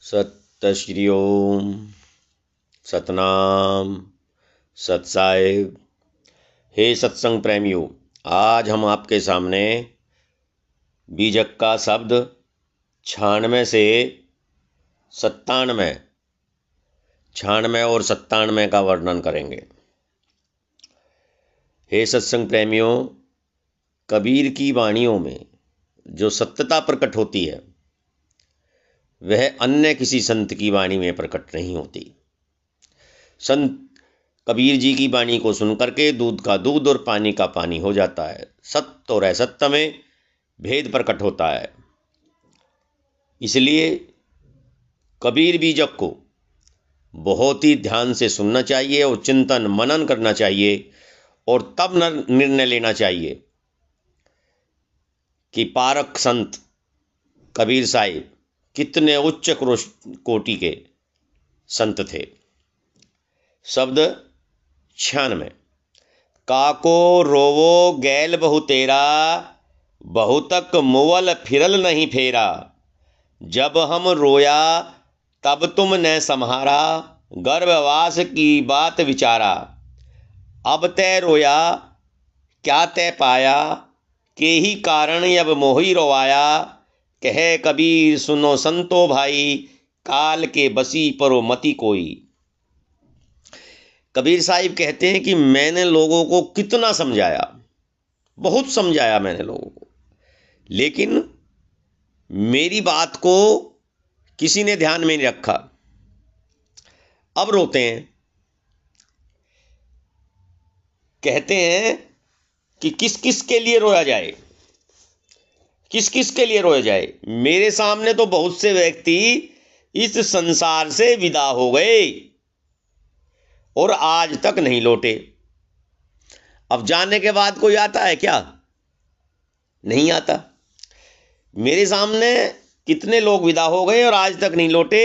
सत श्री ओम, सतनाम, सत साहिब। हे सत्संग प्रेमियों, आज हम आपके सामने बीजक का शब्द 96 से 97 96 और 97 का वर्णन करेंगे। हे सत्संग प्रेमियों, कबीर की वाणियों में जो सत्यता प्रकट होती है वह अन्य किसी संत की वाणी में प्रकट नहीं होती। संत कबीर जी की वाणी को सुनकर के दूध का दूध और पानी का पानी हो जाता है। सत्य और असत्य में भेद प्रकट होता है। इसलिए कबीर बीजक को बहुत ही ध्यान से सुनना चाहिए और चिंतन मनन करना चाहिए और तब निर्णय लेना चाहिए कि पारक संत कबीर साहिब कितने उच्च कोटि के संत थे। शब्द 96। काको रोवो गैल बहु तेरा, बहुतक मुवल फिरल नहीं फेरा। जब हम रोया तब तुम ने सम्हारा, गर्भवास की बात विचारा। अब तय रोया क्या तय पाया, के ही कारण अब मोही रोवाया। कहे कबीर सुनो संतो भाई, काल के बसी परो मति कोई। कबीर साहिब कहते हैं कि मैंने लोगों को कितना समझाया, बहुत समझाया मैंने लोगों को, लेकिन मेरी बात को किसी ने ध्यान में नहीं रखा। अब रोते हैं, कहते हैं कि किस किस के लिए रोया जाए, किस किस के लिए रोया जाए। मेरे सामने तो बहुत से व्यक्ति इस संसार से विदा हो गए और आज तक नहीं लौटे। अब जाने के बाद कोई आता है क्या? नहीं आता। मेरे सामने कितने लोग विदा हो गए और आज तक नहीं लौटे।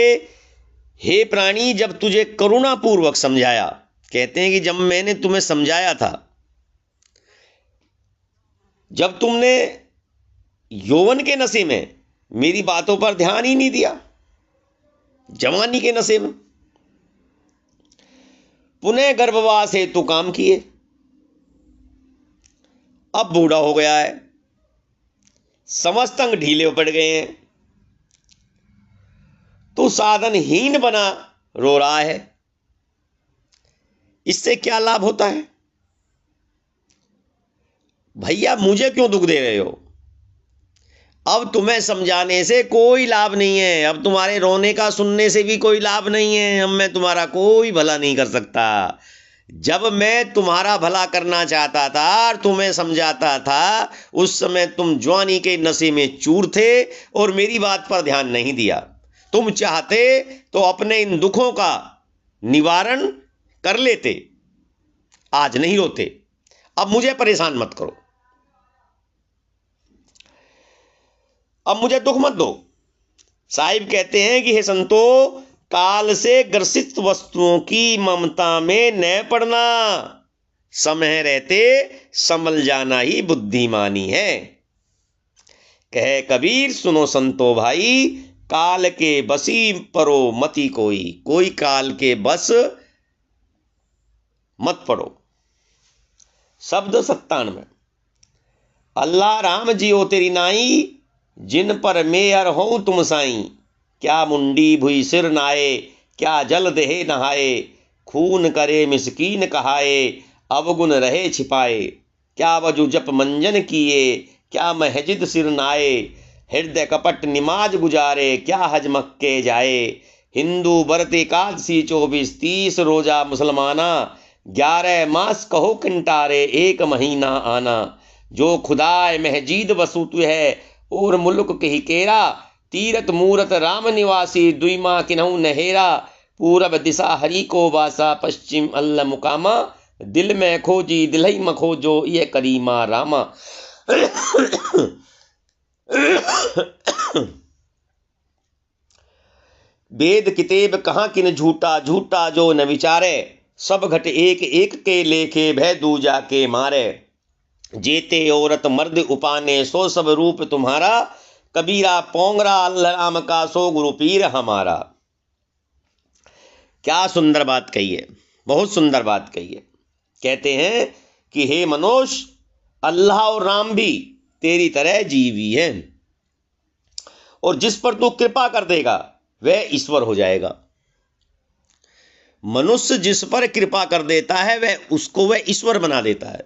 हे प्राणी, जब तुझे करुणापूर्वक समझाया, कहते हैं कि जब मैंने तुम्हें समझाया था, जब तुमने यौवन के नशे में मेरी बातों पर ध्यान ही नहीं दिया, जवानी के नशे में, पुनः गर्भवास हेतु काम किए, अब बूढ़ा हो गया है, समस्त अंग ढीले पड़ गए हैं, तो साधनहीन बना रो रहा है। इससे क्या लाभ होता है? भैया मुझे क्यों दुख दे रहे हो? अब तुम्हें समझाने से कोई लाभ नहीं है, अब तुम्हारे रोने का सुनने से भी कोई लाभ नहीं है। अब मैं तुम्हारा कोई भला नहीं कर सकता। जब मैं तुम्हारा भला करना चाहता था और तुम्हें समझाता था, उस समय तुम जवानी के नशे में चूर थे और मेरी बात पर ध्यान नहीं दिया। तुम चाहते तो अपने इन दुखों का निवारण कर लेते, आज नहीं रोते। अब मुझे परेशान मत करो, अब मुझे दुख मत दो। साहिब कहते हैं कि हे संतो, काल से ग्रसित वस्तुओं की ममता में न पड़ना, समय रहते संभल जाना ही बुद्धिमानी है। कहे कबीर सुनो संतो भाई, काल के बसी परो मति कोई। कोई काल के बस मत पड़ो। शब्द 97। अल्लाह राम जियो तेरी नाई, जिन पर मेयर हो तुम साईं। क्या मुंडी भुई सिर नाए, क्या जल देहे नहाए। खून करे मिसकीन कहाए, अवगुण रहे छिपाए। क्या वजु जप मंजन किए, क्या महजिद सिर नाए। हृदय कपट निमाज गुजारे, क्या हज मक्के जाए। हिंदू व्रत एकादशी 24-30 रोजा मुसलमाना। 11 मास कहो किंटारे, 1 महीना आना। जो खुदाए महजीद वसूत है, और मुल्क कही केरा। तीरथ मूरत राम निवासी, दुईमा किन्हू नहेरा। पूरब दिशा हरि को वासा, पश्चिम अल्ल मुकामा। दिल में खोजी दिलई मखोजो, ये करीमा रामा। वेद कितेब कहाँ किन झूठा, झूठा जो न विचारे। सब घट एक एक के लेखे, भय दूजा के मारे। जेते औरत मर्द उपाने, सो सब रूप तुम्हारा। कबीरा पोंगरा अल्लाह राम का सो गुरु पीर हमारा। क्या सुंदर बात कही है, बहुत सुंदर बात कही है। कहते हैं कि हे मनुष्य, अल्लाह और राम भी तेरी तरह जीवी है, और जिस पर तू कृपा कर देगा वह ईश्वर हो जाएगा। मनुष्य जिस पर कृपा कर देता है वह ईश्वर बना देता है।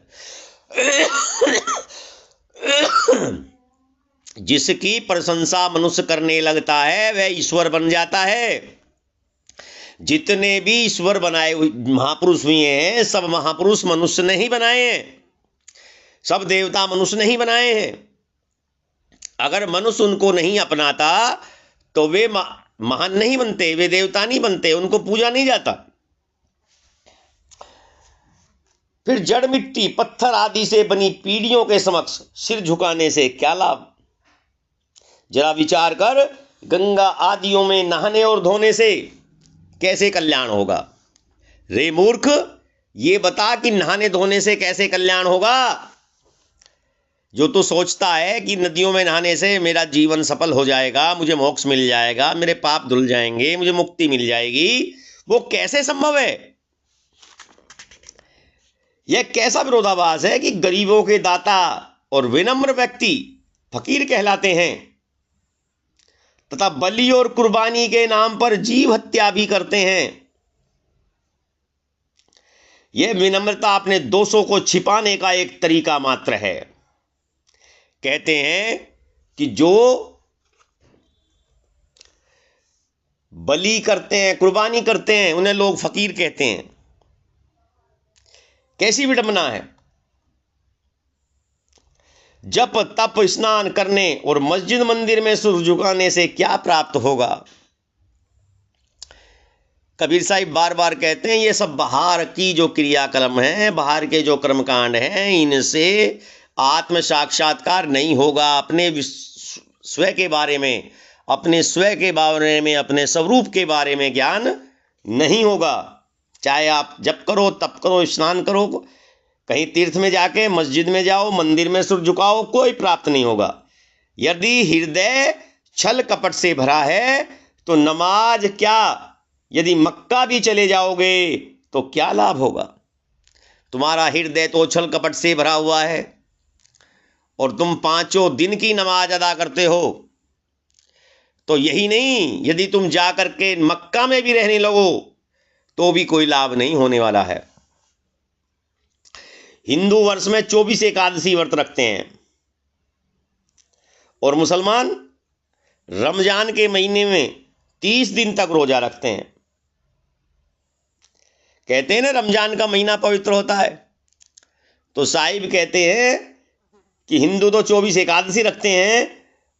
जिसकी प्रशंसा मनुष्य करने लगता है वह ईश्वर बन जाता है। जितने भी ईश्वर बनाए महापुरुष हुए हैं, सब महापुरुष मनुष्य नहीं बनाए हैं, सब देवता मनुष्य नहीं बनाए हैं। अगर मनुष्य उनको नहीं अपनाता तो वे महान नहीं बनते, वे देवता नहीं बनते, उनको पूजा नहीं जाता। फिर जड़ मिट्टी पत्थर आदि से बनी पीढ़ियों के समक्ष सिर झुकाने से क्या लाभ? जरा विचार कर, गंगा आदियों में नहाने और धोने से कैसे कल्याण होगा? रे मूर्ख, ये बता कि नहाने धोने से कैसे कल्याण होगा? जो तू सोचता है कि नदियों में नहाने से मेरा जीवन सफल हो जाएगा, मुझे मोक्ष मिल जाएगा, मेरे पाप धुल जाएंगे, मुझे मुक्ति मिल जाएगी, वो कैसे संभव है? यह कैसा विरोधाभास है कि गरीबों के दाता और विनम्र व्यक्ति फकीर कहलाते हैं, तथा बलि और कुर्बानी के नाम पर जीव हत्या भी करते हैं। यह विनम्रता अपने दोषों को छिपाने का एक तरीका मात्र है। कहते हैं कि जो बलि करते हैं, कुर्बानी करते हैं, उन्हें लोग फकीर कहते हैं। कैसी विडंबना है! जप तप स्नान करने और मस्जिद मंदिर में सिर झुकाने से क्या प्राप्त होगा? कबीर साहिब बार बार कहते हैं ये सब बाहर की जो क्रियाकर्म है, बाहर के जो कर्मकांड हैं, इनसे आत्म साक्षात्कार नहीं होगा। अपने स्वयं के बारे में, अपने स्वयं के बारे में, अपने स्वरूप के बारे में ज्ञान नहीं होगा। चाहे आप जप करो, तप करो, स्नान करो, कहीं तीर्थ में जाके मस्जिद में जाओ, मंदिर में सिर झुकाओ, कोई प्राप्त नहीं होगा। यदि हृदय छल कपट से भरा है तो नमाज क्या, यदि मक्का भी चले जाओगे तो क्या लाभ होगा? तुम्हारा हृदय तो छल कपट से भरा हुआ है और तुम 5 दिन की नमाज अदा करते हो। तो यही नहीं, यदि तुम जा करके मक्का में भी रहने लगो तो भी कोई लाभ नहीं होने वाला है। हिंदू वर्ष में 24 एकादशी व्रत रखते हैं और मुसलमान रमजान के महीने में 30 दिन तक रोजा रखते हैं। कहते हैं ना रमजान का महीना पवित्र होता है, तो साहिब कहते हैं कि हिंदू तो 24 एकादशी रखते हैं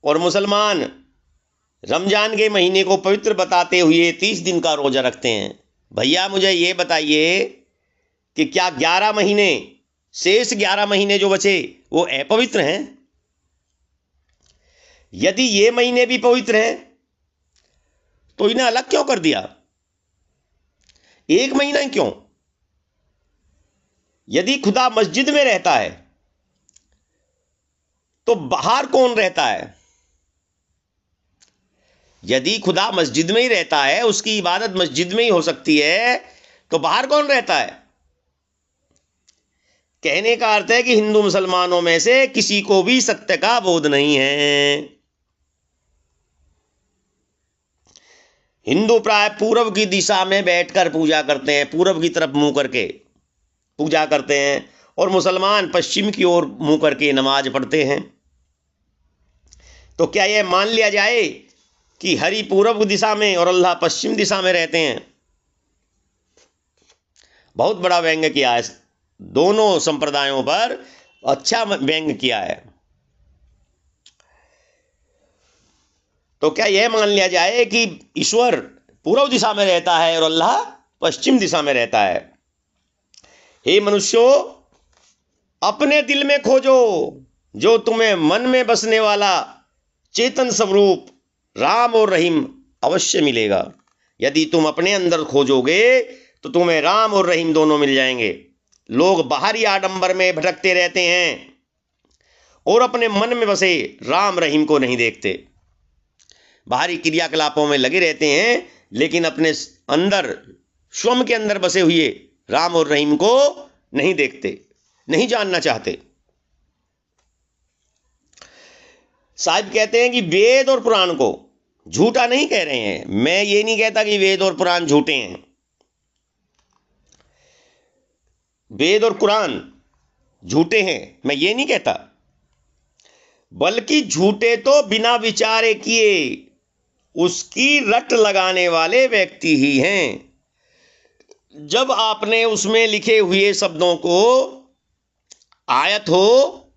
और मुसलमान रमजान के महीने को पवित्र बताते हुए 30 दिन का रोजा रखते हैं। भैया मुझे ये बताइए कि क्या 11 महीने, शेष 11 महीने जो बचे वो अपवित्र हैं? यदि ये महीने भी पवित्र हैं तो इन्हें अलग क्यों कर दिया? एक महीना क्यों? यदि खुदा मस्जिद में रहता है तो बाहर कौन रहता है? यदि खुदा मस्जिद में ही रहता है, उसकी इबादत मस्जिद में ही हो सकती है, तो बाहर कौन रहता है? कहने का अर्थ है कि हिंदू मुसलमानों में से किसी को भी सत्य का बोध नहीं है। हिंदू प्राय पूर्व की दिशा में बैठकर पूजा करते हैं, पूर्व की तरफ मुंह करके पूजा करते हैं, और मुसलमान पश्चिम की ओर मुंह करके नमाज पढ़ते हैं। तो क्या यह मान लिया जाए कि हरि पूर्व दिशा में और अल्लाह पश्चिम दिशा में रहते हैं? बहुत बड़ा व्यंग्य किया है, दोनों संप्रदायों पर अच्छा व्यंग्य किया है। तो क्या यह मान लिया जाए कि ईश्वर पूर्व दिशा में रहता है और अल्लाह पश्चिम दिशा में रहता है? हे मनुष्यों, अपने दिल में खोजो, जो तुम्हें मन में बसने वाला चेतन स्वरूप राम और रहीम अवश्य मिलेगा। यदि तुम अपने अंदर खोजोगे तो तुम्हें राम और रहीम दोनों मिल जाएंगे। लोग बाहरी आडंबर में भटकते रहते हैं और अपने मन में बसे राम रहीम को नहीं देखते। बाहरी क्रियाकलापों में लगे रहते हैं, लेकिन अपने अंदर, स्वयं के अंदर बसे हुए राम और रहीम को नहीं देखते, नहीं जानना चाहते। साहिब कहते हैं कि वेद और पुराण को झूठा नहीं कह रहे हैं। मैं ये नहीं कहता कि वेद और पुराण झूठे हैं, वेद और कुरान झूठे हैं, मैं ये नहीं कहता, बल्कि झूठे तो बिना विचारे किए उसकी रट लगाने वाले व्यक्ति ही हैं। जब आपने उसमें लिखे हुए शब्दों को, आयत हो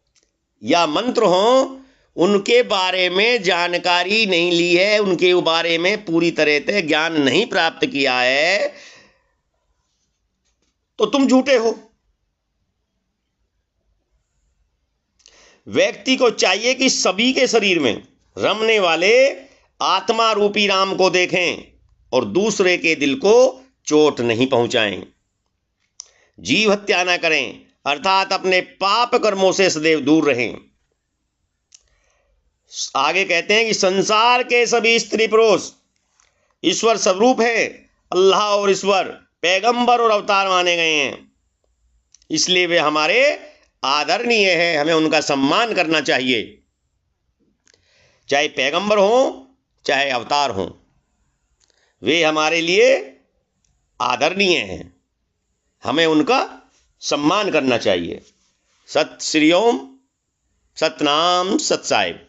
या मंत्र हो, उनके बारे में जानकारी नहीं ली है, उनके बारे में पूरी तरह से ज्ञान नहीं प्राप्त किया है, तो तुम झूठे हो। व्यक्ति को चाहिए कि सभी के शरीर में रमने वाले आत्मा रूपी राम को देखें और दूसरे के दिल को चोट नहीं पहुंचाएं। जीव हत्या न करें, अर्थात अपने पाप कर्मों से सदैव दूर रहें। आगे कहते हैं कि संसार के सभी स्त्री पुरुष ईश्वर स्वरूप है। अल्लाह और ईश्वर पैगंबर और अवतार माने गए हैं, इसलिए वे हमारे आदरणीय है, हमें उनका सम्मान करना चाहिए। चाहे पैगंबर हो चाहे अवतार हो, वे हमारे लिए आदरणीय हैं, हमें उनका सम्मान करना चाहिए। सत श्री ओम, सतनाम, सत साहिब।